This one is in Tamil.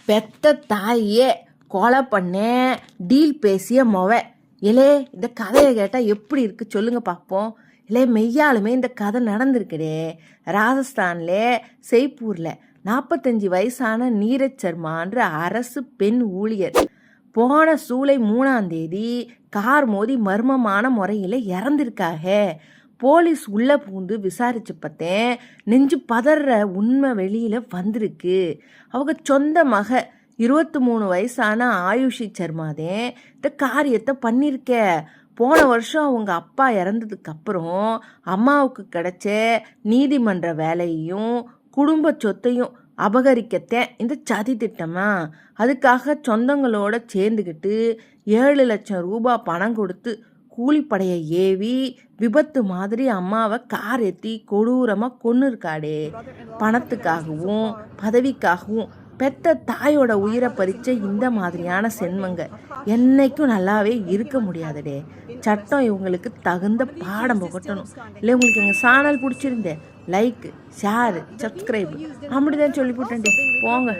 பெத்த தாயே கொலை பண்ணேன் டீல் பேசிய இலே இந்த கதையை கேட்டால் எப்படி இருக்கு சொல்லுங்க பார்ப்போம். இல்லை மெய்யாலுமே இந்த கதை நடந்திருக்குடே. ராஜஸ்தான்ல செய்ப்பூரில் 45 வயசான நீரஜ் சர்மான்ற அரசு பெண் ஊழியர் போன ஜூலை 3ஆம் தேதி கார் மோதி மர்மமான முறையில் இறந்திருக்காக. போலீஸ் உள்ளே பூந்து விசாரிச்சு பார்த்தேன், நெஞ்சு பதற உண்மை வெளியில் வந்திருக்கு. அவங்க சொந்த மக 23 வயசான ஆயுஷி சர்மாதே இந்த காரியத்தை பண்ணியிருக்க. போன வருஷம் அவங்க அப்பா இறந்ததுக்கப்புறம் அம்மாவுக்கு கிடைச்ச நீதிமன்ற வேலையையும் குடும்ப சொத்தையும் அபகரிக்கத்தேன் இந்த சதி திட்டமா. அதுக்காக சொந்தங்களோட சேர்ந்துக்கிட்டு 7 லட்சம் ரூபாய் பணம் கொடுத்து கூலிப்படையை ஏவி விபத்து மாதிரி அம்மாவை கார் ஏற்றி கொடூரமாக கொன்று இருக்காடே. பணத்துக்காகவும் பதவிக்காகவும் பெத்த தாயோட உயிரை பறிச்ச இந்த மாதிரியான சென்மங்க என்னைக்கும் நல்லாவே இருக்க முடியாதுடே. சட்டம் இவங்களுக்கு தகுந்த பாடம் புகட்டணும். இல்லை உங்களுக்கு எங்கள் சேனல் பிடிச்சிருந்தேன் லைக் ஷேர் சப்ஸ்கிரைப் அப்படிதான் சொல்லி போட்டேன்டே போங்க.